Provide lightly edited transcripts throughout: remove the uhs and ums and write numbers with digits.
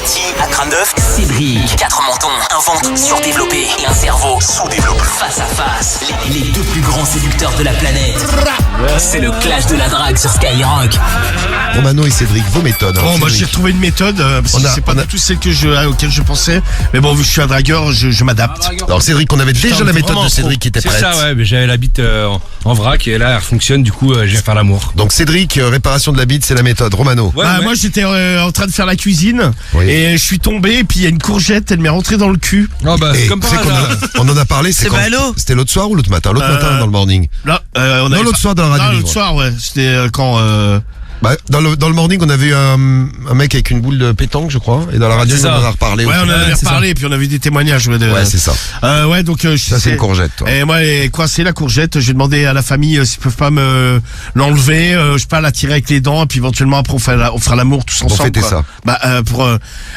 appétit à crâne d'œuf, Cédric. 4 mentons, un ventre surdéveloppé et un cerveau sous-développé. Face à face, les deux plus grands séducteurs de la planète. C'est le clash de la drague sur Skyrock. Romano et Cédric, vos méthodes. Bon, moi j'ai retrouvé une méthode, parce que c'est pas du tout celle auquel je pensais. Mais bon, vu que je suis un dragueur, je m'adapte. Alors Cédric, on avait déjà la méthode de Cédric qui était prête. C'est ça, ouais, mais j'avais la bite en vrac et là elle fonctionne, du coup je vais faire l'amour. Donc Cédric, réparation de la bite, c'est la méthode. Romano. Ouais. Moi j'étais en train de faire la cuisine, Oui. et je suis tombé, et puis il y a une courgette, elle m'est rentrée dans le cul. Oh bah Et c'est comme par tu sais qu'on hasard. on en a parlé, C'est quand ballot. c'était l'autre soir ou l'autre matin? L'autre matin dans le morning. Là, Non, l'autre soir dans la radio Non, libre. l'autre soir, ouais. C'était quand. Bah, dans le morning, on avait eu un mec avec une boule de pétanque, je crois, et dans la radio, c'est on ça. en a reparlé. Ouais, on en avait c'est reparlé, et puis on avait eu des témoignages. Ouais, Ouais, c'est ça. ouais, donc Ça, c'est une courgette, toi. Et moi, coincé la courgette, j'ai demandé à la famille s'ils peuvent pas me l'enlever, je sais pas, la tirer avec les dents, et puis éventuellement après on fera l'amour tous ensemble. fêter quoi. ça. Bah,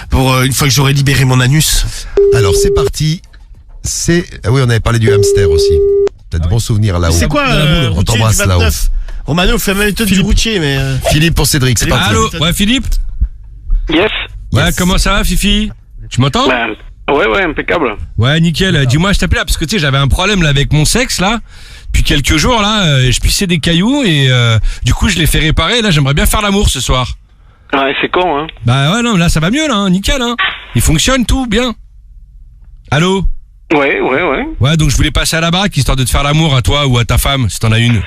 pour une fois que j'aurai libéré mon anus. Alors, c'est parti. Ah oui, on avait parlé du hamster aussi. T'as de bons souvenirs là-haut. C'est quoi, On routier du t'embrasse là-haut. 29? Romano fait la méthode du routier, mais. Philippe pour Cédric, c'est parti. Allô, ouais Philippe. Yes. Ouais, Yes. comment ça va Fifi? Tu m'entends? Ben, ouais, impeccable. Ouais, nickel. Dis-moi, je t'appelais là parce que tu sais, j'avais un problème là avec mon sexe là. Depuis quelques jours là, je pissais des cailloux et du coup je l'ai fait réparer. Et là, j'aimerais bien faire l'amour ce soir. Ouais, c'est con, hein. Bah ouais, non, là ça va mieux là, hein, nickel. Hein. Il fonctionne tout bien. Allô? Ouais. Ouais, donc je voulais passer à la baraque histoire de te faire l'amour à toi ou à ta femme si t'en as une.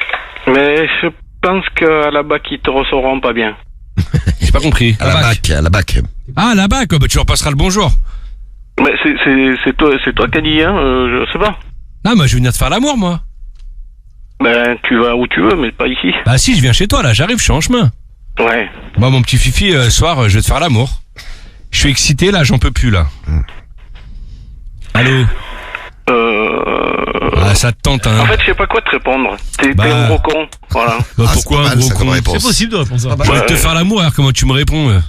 Mais je pense qu'à la bac, ils te recevront pas bien. J'ai pas compris. À la bac. Ah, la bac, bah tu leur passeras le bonjour. Mais c'est toi qui as dit, hein, je sais pas. Ah, moi je vais venir te faire l'amour moi. Ben, tu vas où tu veux, mais pas ici. Bah si, je viens chez toi là, j'arrive, je suis en chemin. Ouais. Moi mon petit Fifi, ce soir je vais te faire l'amour. Je suis excité là, j'en peux plus là. Allô? Ah, ça te tente hein. En fait, je sais pas quoi te répondre. T'es Bah. un gros con, voilà. Bah, Ah, pourquoi c'est pas un mal, gros ça, comme con? réponse. C'est possible de répondre ça. Je vais te faire l'amour, alors comment tu me réponds?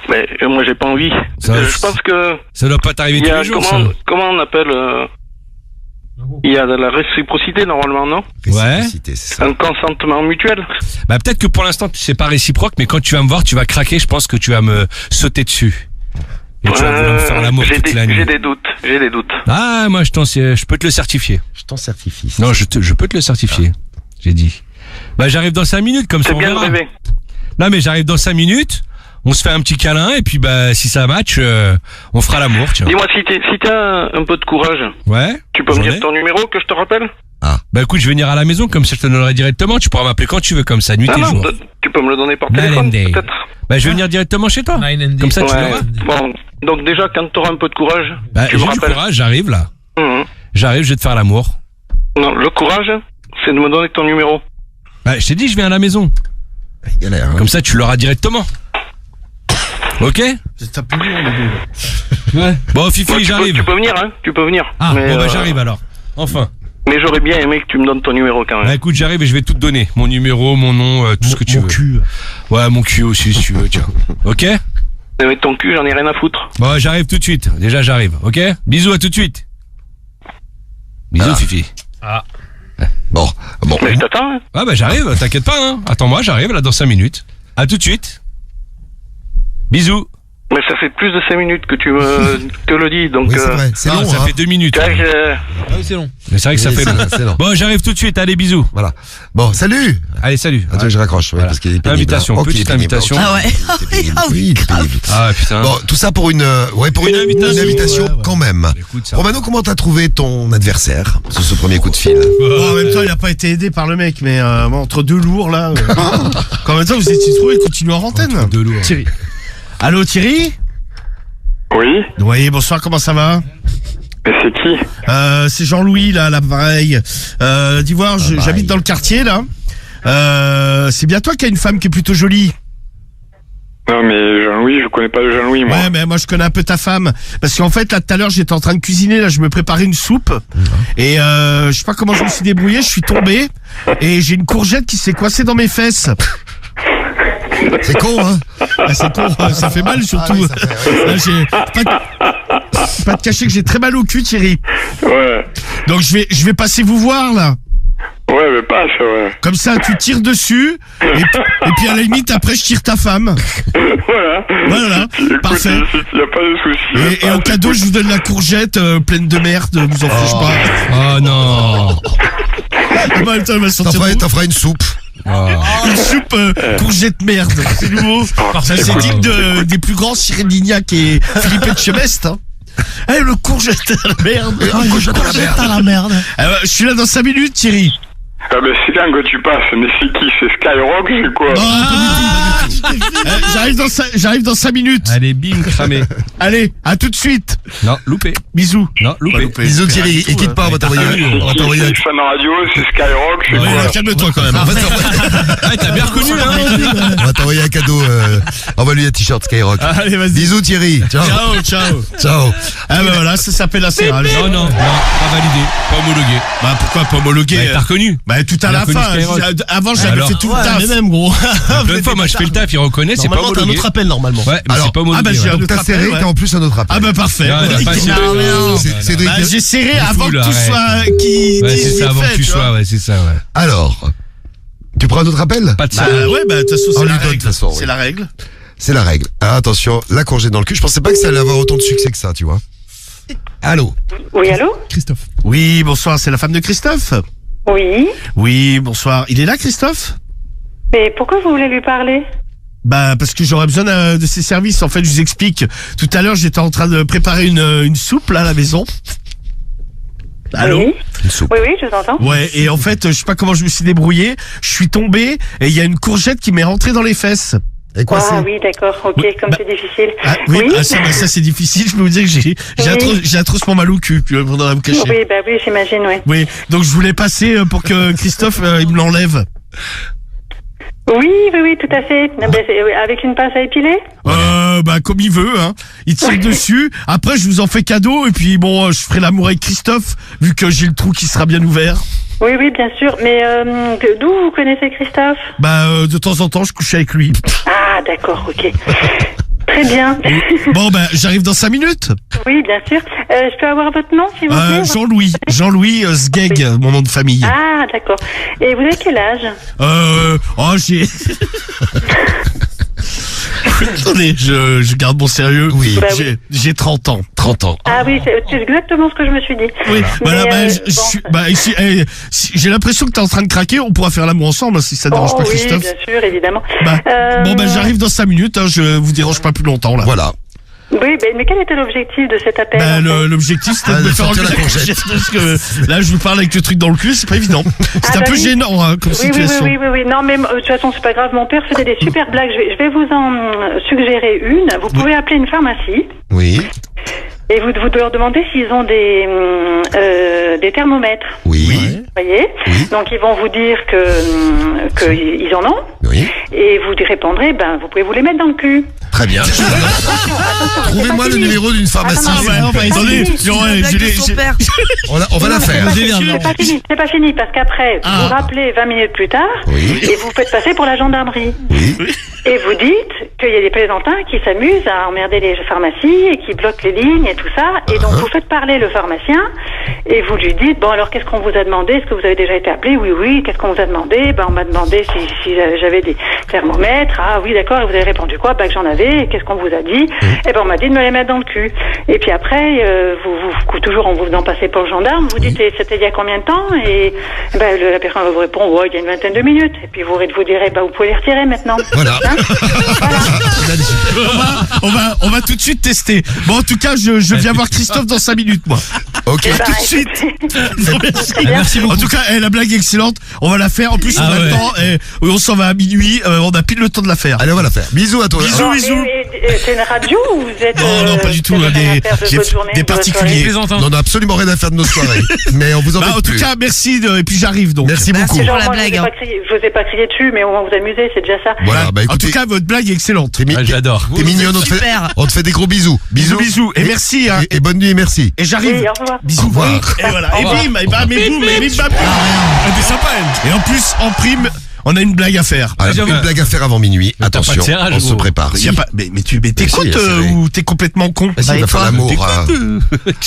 Mais moi, j'ai pas envie. Ça- Je pense que Ça doit pas t'arriver il tous y a les jours ça. comment on appelle il y a de la réciprocité normalement, non? Réciprocité, c'est ça. Un consentement mutuel. Bah peut-être que pour l'instant c'est pas réciproque, mais quand tu vas me voir, tu vas craquer, je pense que tu vas me sauter dessus. Et tu vas vouloir me faire l'amour j'ai toute la nuit. j'ai des doutes. Ah, moi je peux te le certifier. Je t'en certifie. Non, je peux te le certifier. J'ai dit. Bah j'arrive dans 5 minutes, comme ça C'est on bien de verra. rêver. Non mais j'arrive dans 5 minutes, on se fait un petit câlin, et puis bah si ça match, on fera l'amour, tiens. Dis-moi, si t'as un peu de courage, Ouais. tu peux me j'en dire ai. ton numéro que je te rappelle? Bah écoute, je vais venir à la maison, comme ça je te donnerai directement, tu pourras m'appeler quand tu veux, comme ça, nuit et Non, jour. tu peux me le donner par Night téléphone, and day. peut-être? Bah je vais venir directement chez toi. Comme ça tu Ouais. l'auras. Bon, donc déjà, quand t'auras un peu de courage, Bah tu me j'ai du rappelles. courage, j'arrive là. Mhm. J'arrive, je vais te faire l'amour. Non, le courage, c'est de me donner ton numéro. Bah je t'ai dit, je viens à la maison. Il galère, hein. Comme ça tu l'auras directement. Ok? T'as plus lourd, les deux. Ouais. Bon Ouais, Fifi, j'arrive. tu peux venir, hein, tu peux venir. Ah mais, bon bah j'arrive alors. Enfin. Mais j'aurais bien aimé que tu me donnes ton numéro quand Bah même. écoute, j'arrive et je vais tout te donner. Mon numéro, mon nom, tout ce que tu veux. Cul. Ouais, mon cul aussi si tu veux, tiens. Ok? Mais ton cul, j'en ai rien à foutre. Bon, j'arrive tout de suite. Déjà j'arrive, ok? Bisous, à tout de suite. Bisous Ah. Fifi. Bon. Mais je t'attends, hein. Ah bah j'arrive, t'inquiète pas, hein. Attends-moi, j'arrive là dans 5 minutes. À tout de suite. Bisous. Mais ça fait plus de 5 minutes que tu te le dis, donc... Oui, c'est vrai. C'est Ah, long, ça hein. fait 2 minutes. tu vois que- Ah oui, c'est long. Mais c'est vrai que ça Oui, fait c'est- long. c'est long. Bon, j'arrive tout de suite. Allez, bisous. Voilà. Bon, salut. Allez, salut. Attends, je raccroche, ouais, Voilà. parce qu'il est pénible. Invitation, Ok, il est petite pénible, invitation. ok. Ah ouais. C'est pénible. Ah oui, Oui, il est pénible. Ah putain. Bon, tout ça pour une invitation Ouais. quand même. Écoute, ça. Romano, comment t'as trouvé ton adversaire sur ce premier coup de fil? Bon, en même temps, il a pas été aidé par le mec, mais bon, entre deux lourds là. En même temps, vous étiez trouvé, continue en antenne. Deux lourds. Thierry. Allô Thierry? Oui, Oui, bonsoir, comment ça va? mais c'est qui? C'est Jean-Louis là, l'appareil. D'Ivoire, j'habite dans le quartier là. C'est bien toi qui as une femme qui est plutôt jolie. Non, mais Jean-Louis, je connais pas le Jean-Louis, moi. Ouais, mais moi je connais un peu ta femme. Parce qu'en fait, là tout à l'heure, j'étais en train de cuisiner, là je me préparais une soupe. Et je sais pas comment je me suis débrouillé, je suis tombé. Et j'ai une courgette qui s'est coincée dans mes fesses. C'est con, hein? Ah, c'est con, ça fait mal surtout. Ah oui, ça fait- Là, j'ai pas te cacher que j'ai très mal au cul, Thierry. Ouais, Donc je vais passer vous voir là. ouais, savais pas ça, ouais. Comme ça, tu tires dessus, et puis à la limite, après, je tire ta femme. Voilà. Voilà, Écoute, parfait. il y a pas de souci. Et en cadeau, je vous donne la courgette pleine de merde, vous en fiche pas. Oh non. Ah bah, attends, elle va sortir T'en feras une soupe. une soupe courgette merde. C'est nouveau. Ça, c'est digne des plus grands Cyril Lignac et Philippe Etchebest. Hein. Eh, le courgette à la merde. Courgette à la merde. Je suis là dans 5 minutes, Thierry. Ah ben c'est bien que tu passes, mais c'est qui? C'est Skyrock, c'est quoi? J'arrive dans 5 minutes. Allez, bim, cramé. Allez, à tout de suite. Non, loupé. Bisous. Non, loupé. Bisous Thierry, et quitte pas, on va t'envoyer C'est Fun Radio, c'est Skyrock, c'est Ouais, quoi? calme-toi quand même. Ah, t'as bien reconnu, hein. on va t'envoyer un cadeau. Envoie-lui un t-shirt Skyrock. Allez, vas-y. Bisous Thierry. Ciao. Ciao. Ah bah voilà, ça s'appelle la serrage. Non, pas validé, pas homologué. Bah pourquoi pas homologué? T'as reconnu. Bah tout à Il a la reconnu fin. Skyrock. Avant j'avais Alors fait tout le taf. Mais même gros. Plein de fois, moi je fais le taf, il reconnaît, c'est pas Normalement, t'as un homologué. autre appel normalement. Ouais, mais Alors, c'est pas homologué. ah bah, j'ai ouais. un Donc autre t'as appel, serré, ouais. t'as en plus un autre appel. Ah bah parfait. Ouais, Voilà. pas sûr. Cédric. Bah, j'ai serré avant que tout arrête. soit qui Ouais, c'est ça, avant que tu tu vois. sois, ouais, c'est ça, ouais. Alors, tu prends un autre appel? Pas de ça. Bah ouais, bah de toute façon On c'est lui la donne, de règle. toute façon, oui. C'est la règle. C'est la règle. Ah, attention, la courgette dans le cul. Je pensais pas que ça allait avoir autant de succès que ça, tu vois. Allô? Oui, allô? Christophe. Oui, bonsoir, c'est la femme de Christophe. Oui. Oui, bonsoir. Il est là, Christophe? Mais pourquoi vous voulez lui parler? Bah parce que j'aurais besoin de ses services. En fait, je vous explique. Tout à l'heure, j'étais en train de préparer une soupe là à la maison. Allô? Oui. Une soupe. Oui, oui, je vous entends. Ouais, et en fait, je sais pas comment je me suis débrouillé. Je suis tombé et il y a une courgette qui m'est rentrée dans les fesses. Et quoi Ah oui, d'accord, ok, Oui, comme bah- c'est difficile. Ah oui, ça c'est difficile. Je peux vous dire que j'ai atrocement mal au cul. Puis faudra me cacher. Oui, bah oui, j'imagine, oui. Oui, donc je voulais passer pour que Christophe il me l'enlève. Oui, oui, oui, tout à fait. Ah, ben, avec une pince à épiler? Bah comme il veut, hein. Il tire dessus. Après, je vous en fais cadeau et puis bon, je ferai l'amour avec Christophe vu que j'ai le trou qui sera bien ouvert. Oui, oui, bien sûr. Mais d'où vous connaissez Christophe? Bah de temps en temps, je couche avec lui. Ah, d'accord, ok. Très bien. Bon bah j'arrive dans 5 minutes. Oui, bien sûr. Je peux avoir votre nom, s'il vous plaît? Jean-Louis Sgeg, mon nom de famille. Ah, d'accord. Et vous avez quel âge? J'ai. Attendez, je garde mon sérieux. Oui. Bah J'ai 30 ans. 30 ans. Ah oui, c'est exactement ce que je me suis dit. Oui, voilà, Mais, j'ai l'impression que t'es en train de craquer, on pourra faire l'amour ensemble si ça dérange pas oui, Christophe. bien sûr, évidemment. Bon, j'arrive dans 5 minutes, hein, je vous dérange pas plus longtemps là. Voilà. Oui, mais quel était l'objectif de cet appel? Bah, en fait l'objectif c'était de de me faire sortir enlever la la courgette. courgette parce que là je vous parle avec le truc dans le cul, c'est pas évident. C'est un bah peu oui. gênant hein, comme Oui, oui, situation. oui. Non, mais de toute façon, c'est pas grave. Mon père faisait des super blagues. Je vais vous en suggérer une. Vous pouvez appeler une pharmacie Oui. et vous leur demandez s'ils ont des thermomètres. Oui. Vous voyez? Oui. Donc, ils vont vous dire que ils en ont. Oui. Et vous y répondrez, vous pouvez vous les mettre dans le cul. Très bien. Trouvez-moi le numéro d'une pharmacie. Attends, s'il vous enfin, plaît. attendez, On va la faire. C'est pas fini, parce qu'après, vous rappelez 20 minutes plus tard, Oui. et vous faites passer pour la gendarmerie. Oui. Et vous dites qu'il y a des plaisantins qui s'amusent à emmerder les pharmacies et qui bloquent les lignes et tout ça. Et donc vous faites parler le pharmacien et vous lui dites, bon alors qu'est-ce qu'on vous a demandé? Est-ce que vous avez déjà été appelé? Oui, oui. Qu'est-ce qu'on vous a demandé? On m'a demandé si j'avais des thermomètres. Ah oui, d'accord. Et vous avez répondu quoi? Que j'en avais. Et qu'est-ce qu'on vous a dit? Et on m'a dit de me les mettre dans le cul. Et puis après, toujours en vous faisant passer pour le gendarme, vous dites, et c'était il y a combien de temps? Et la personne va vous répondre, ouais, il y a une vingtaine de minutes. Et puis vous direz, vous pouvez les retirer maintenant. Voilà. Hein? Voilà. On va tout de suite tester. Bon, en tout cas, je viens voir Christophe dans 5 minutes, moi. Ok. Tout de suite. Non, merci. Très bien. Merci beaucoup. En tout cas, la blague est excellente. On va la faire. En plus, on a le ouais. temps. On s'en va à minuit. On a pile le temps de la faire. Allez, on va la faire. Bisous à toi. Bisous. C'est une radio ou vous êtes... Non, pas du tout. vous avez rien à faire de votre journée, Des de votre particuliers. soirée? On n'a absolument rien à faire de nos soirées. Mais on vous en En tout cas, merci. Et puis j'arrive donc. Merci beaucoup. Genre, la moi, blague, je vous ai pas crié dessus, mais au moins vous amusez, c'est déjà ça. Voilà, bah En tout écoutez, cas, votre blague est excellente. J'adore. t'es mignonne, Super. on te fait des gros bisous. Bisous. Et merci. Hein. Et bonne nuit et merci. Et j'arrive. Oui, au revoir. Bisous. Au revoir. Et voilà. Et bim, et bam, et boum, et bim, bam. Elle était sympa, elle. Et en plus, en prime, On a une blague à faire. Alors, j'avoue. une blague à faire avant minuit. Mais t'as pas de Attention, serrage, on se gros. prépare. Y a pas, mais Mais si, t'écoutes il y a serré. ou t'es complètement con? Si, il va faire l'amour.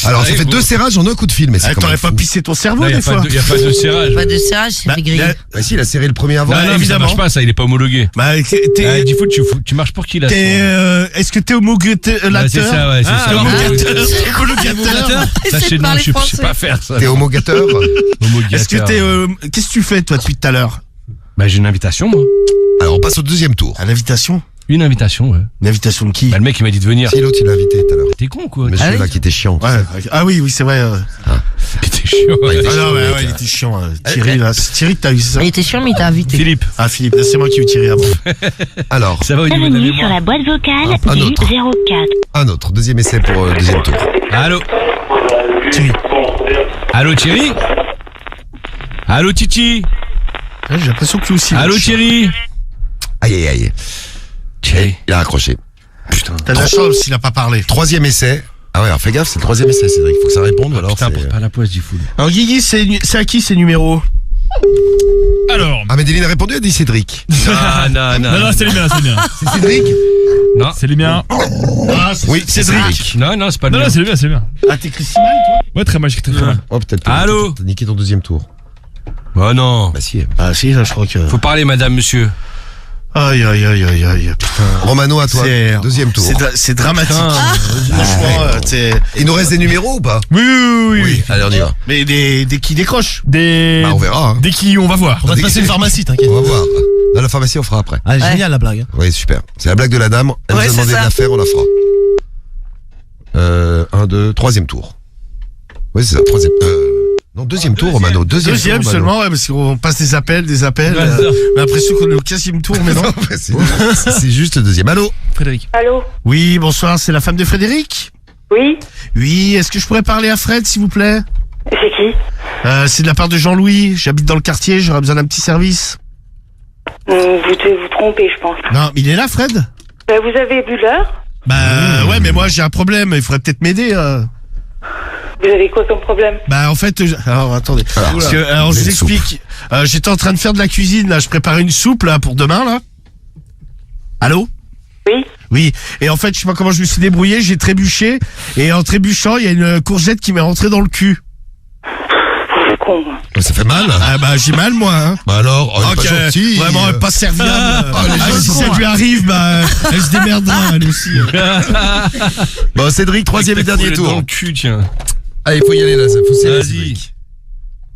Alors, ça fait 2 serrages en un coup de fil, mais c'est quand T'aurais même pas fou. pissé ton cerveau Il des y fois? a pas de serrage. Pas de serrage, c'est Bah, grillé. là- Bah si, il a serré le premier avant. Bah, Non, mais ça évidemment. marche pas, ça, il est pas homologué. Bah, Du coup, tu marches pour qui là est-ce que t'es homologateur? Ouais, c'est ça, ouais, c'est ça. Homologateur. Sachez, non, je sais pas faire ça. T'es homogateur. Est-ce que qu'est-ce que tu fais toi depuis tout à l'heure? Bah, j'ai une invitation, moi. Alors, on passe au deuxième tour. À l'invitation? Une invitation, ouais. Une invitation de qui? Bah, le mec, il m'a dit de venir. Si l'autre, il l'a invité tout à l'heure. T'es con, quoi. Monsieur Ah oui. là qui était chiant. Ouais. Ah oui, c'est vrai. T'es chiant. Ouais, il était Ah non, chiant, ouais, le ouais, mec, il là. était chiant. Thierry, là. C'est Thierry que t'as eu, c'est ça? Il était chiant, mais il t'a invité. Philippe, Ah, Philippe, c'est moi qui ai eu Thierry avant. Alors, ça va au niveau de la Bienvenue sur mémoire? la boîte vocale Un du autre. 04. un autre. Deuxième essai pour le deuxième tour. Allô? Thierry. Allô, Thierry? Allô, Titi? Ouais, j'ai l'impression que lui aussi. Allô, Thierry? Aïe, aïe, aïe. Thierry. Il a raccroché. Putain. T'as de la chance s'il a pas parlé. Troisième essai. Ah ouais, alors fais gaffe, c'est le troisième essai, Cédric. Faut que ça réponde, ou alors Putain, c'est... porte pas la poisse du fou. Alors Guigui, c'est à qui ces numéros? Alors. Ah, Médeline a répondu, elle dit Cédric. Non, Non, non, c'est les miens, c'est les miens. C'est Cédric? Non. C'est les miens. Ah, Oui, c'est Cédric. Non, c'est pas Non, le non, mien. c'est les miens, c'est les miens. Ah, t'écris si mal, toi? Ouais, très mal, j'écris très mal. Oh, peut-être. Allô? T'as niqué ton deuxième tour. Oh non. Bah si. Ah si, là, je crois que... Faut parler, madame, monsieur. Aïe, aïe, aïe, aïe, aïe. Putain. Romano, à toi. C'est- Deuxième tour. C'est dramatique. Putain. Franchement, t'sais- Il nous reste des numéros ou pas? Oui, oui, oui. Allez, on y va. Mais des qui décrochent. Des. Bah, on verra. Hein. Des qui, on va voir. On va te passer une pharmacie, t'inquiète. On va voir. Dans la pharmacie, on fera après. Ah, génial la blague. Oui, super. C'est la blague de la dame. Elle Ouais, nous a demandé c'est de ça. la faire, on la fera. 1, 2, troisième tour. Oui, c'est ça, troisième. Non, deuxième tour, Romano. Deuxième Deuxième tour, Romano. seulement, ouais, parce qu'on passe des appels. On a l'impression qu'on est au 15e tour, mais non. Non, mais c'est juste deuxième. Allô? Frédéric. Allô? Oui, bonsoir, c'est la femme de Frédéric? Oui? Oui, est-ce que je pourrais parler à Fred, s'il vous plaît? C'est qui? C'est de la part de Jean-Louis, j'habite dans le quartier, j'aurais besoin d'un petit service. Vous devez vous tromper, je pense. Non, mais il est là, Fred? Vous avez vu l'heure? Bah ouais, mais moi j'ai un problème, il faudrait peut-être m'aider. Vous avez quoi comme problème? Bah en fait, alors attendez, parce que, alors je vous Une soupe. explique. J'étais en train de faire de la cuisine, là, je préparais une soupe là pour demain là. Allô? Oui? Oui, et en fait, je sais pas comment je me suis débrouillé, j'ai trébuché, et en trébuchant, il y a une courgette qui m'est rentrée dans le cul. C'est con. Ça fait mal? Ah bah j'ai mal moi, hein. Bah alors, oh, Ok, pas gentil. vraiment pas serviable. les gens Si sont ça cons, lui arrive, bah elle se démerdera elle aussi. Bon, Cédric, troisième et dernier Dans tour. le cul, tiens. Allez, faut y aller là, faut serrer, Vas-y. Cédric.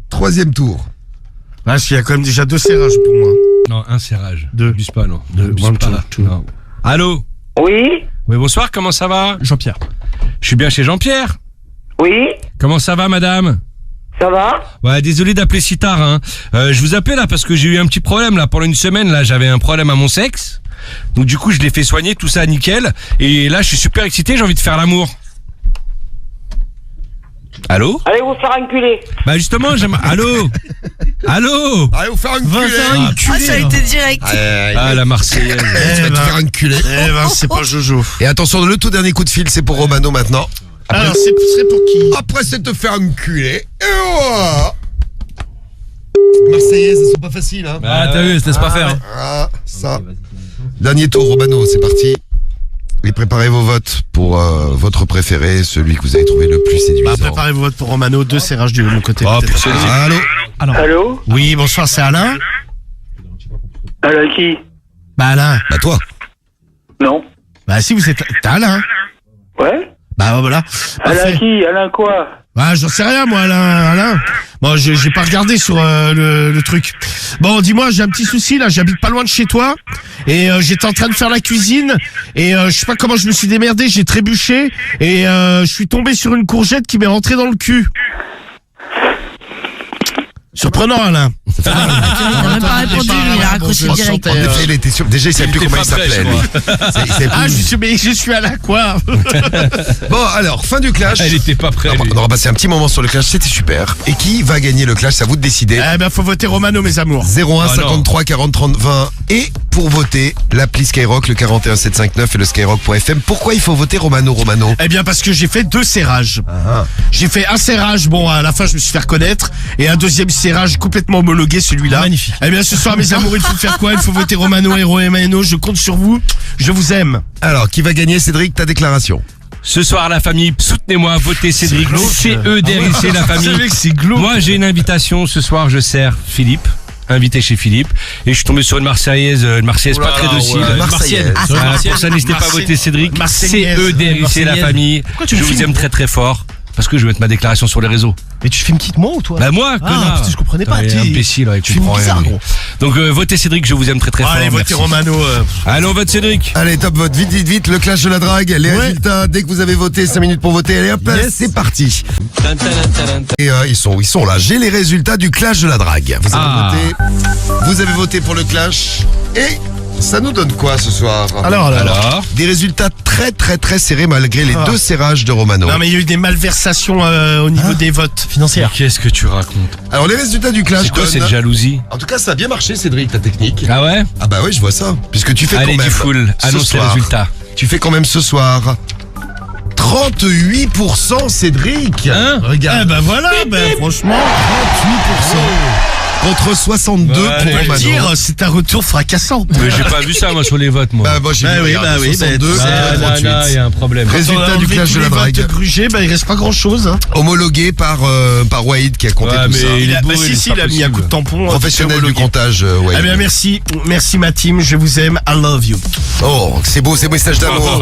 Troisième tour. Ah, il y a quand même déjà 2 serrages pour moi. Non, un serrage. Deux. Abuse pas, non. Deux. Abuse One, pas, two, là. two. Non. Allô? Oui? Oui, bonsoir, comment ça va? Jean-Pierre. Je suis bien chez Jean-Pierre. Oui? Comment ça va, madame? Ça va? Ouais, désolé d'appeler si tard, hein. Je vous appelais là parce que j'ai eu un petit problème là. Pendant une semaine, là, j'avais un problème à mon sexe. Donc du coup, je l'ai fait soigner, tout ça nickel. Et là, je suis super excité, j'ai envie de faire l'amour. Allô? Allez vous faire enculer. Bah justement, j'aime... Allô? Allô? Allez, vous faire un culé. Ah, ça a été direct. Ah, la Marseillaise. Tu vas te faire un culé. Eh ben, c'est pas Jojo. Et attention, le tout dernier coup de fil, c'est pour Romano maintenant. Alors, ce serait pour qui? Après, c'est te faire un culé. Et voilà. Marseillaise, elles sont pas faciles, hein. Ah, t'as vu, se laisse pas faire. hein. Ah, ça. Dernier tour, Romano, c'est parti. Et préparez vos votes pour votre préféré, celui que vous avez trouvé le plus Bah, séduisant. préparez vos votes pour Romano, 2 serrages de mon côté. Oh, peut-être. pour Cédric. Allô? Allô? Oui, bonsoir, c'est Alain? Elle a qui? Bah, Alain. Bah toi. Non. Bah, si vous êtes, t'as Alain? Ouais? Bah, voilà. Elle Parfait. a qui? Elle a quoi? Bah, j'en sais rien, moi, Alain. Bon, j'ai pas regardé sur le truc. Bon, dis-moi, j'ai un petit souci, là, j'habite pas loin de chez toi, et j'étais en train de faire la cuisine, et je sais pas comment je me suis démerdé, j'ai trébuché, et je suis tombé sur une courgette qui m'est rentrée dans le cul. Surprenant, Alain. Il n'a même pas répondu, lui, il a raccroché Bon, direct. En effet, il était sûr. Déjà, il savait plus était comment pas il s'appelait, prêt, lui. Il savait Ah, plus. mais je suis Alain, quoi. Bon, alors, fin du clash. Elle était pas prête. On aura passé un petit moment sur le clash, c'était super. Et qui va gagner le clash? C'est à vous de décider. Eh ben, faut voter Romano, mes amours. 01 Ah, non. 53 40 30 20. Et pour voter, l'appli Skyrock, le 41 759 et le skyrock.fm. Pourquoi il faut voter Romano? Eh bien, parce que j'ai fait 2 serrages. J'ai fait un serrage, bon, à la fin, je me suis fait reconnaître, et un deuxième serrage. serrage complètement homologué celui-là. Magnifique. Eh bien ce soir mes amours, il faut faire quoi? Il faut voter Romano et Romano. Je compte sur vous. Je vous aime. Alors, qui va gagner, Cédric, ta déclaration? Ce soir, la famille, soutenez-moi, votez Cédric. CEDRIC, la famille. C'est glauque. Moi, j'ai une invitation. Ce soir, je sers Philippe. Invité chez Philippe. Et je suis tombé sur une Marseillaise pas très docile. ouais. Marseillaise. Pour ça, n'hésitez pas à voter Cédric. Marseillaise. CEDRIC, la famille. tu Je le vous filmes aime très très fort. Parce que je vais mettre ma déclaration sur les réseaux. Mais tu filmes qui, moi ou toi? Bah moi, connard. putain, je comprenais pas. T'es imbécile, ouais, tu comprends filmes bizarre, rien, gros. Donc votez Cédric, je vous aime très très fort. Allez, votez merci. Romano. Allez, on vote Cédric. Allez, top vote, vite, le clash de la drague, les résultats, dès que vous avez voté, 5 minutes pour voter, allez hop, là, c'est parti. Et ils sont là, j'ai les résultats du clash de la drague. Vous avez voté pour le clash, et ça nous donne quoi ce soir? Alors. Des résultats très très très serrés malgré les 2 serrages de Romano. Non, mais il y a eu des malversations au niveau des votes financières. Qu'est-ce que tu racontes? Alors les résultats du clash C'est quoi donnent- cette jalousie? En tout cas, ça a bien marché, Cédric, ta technique. Ah ouais? Ah bah oui, je vois ça. Puisque tu fais Allez, quand même. dis full, ce annonce les soir, résultats. Tu fais quand même ce soir 38%, Cédric. Hein? Regarde. Eh ben voilà, franchement. 38%. Contre 62 Ouais, pour On peut le Romano. dire, c'est un retour fracassant. Mais j'ai pas vu ça moi sur les votes moi. Bah moi j'ai Bah vu, oui, regarde, bah oui, 62 bah, contre non, 38. il y a un problème. Résultat du clash de la drague. Grugé, bah il reste pas grand chose. Homologué par Wade qui a compté Ouais, tout mais ça. il est bourré, si, c'est il a pas mis un coup de possible. tampon. Professionnel c'est du homologué. comptage, Wade. Eh bien merci ma team, je vous aime, I love you. Oh, c'est beau ces messages d'amour.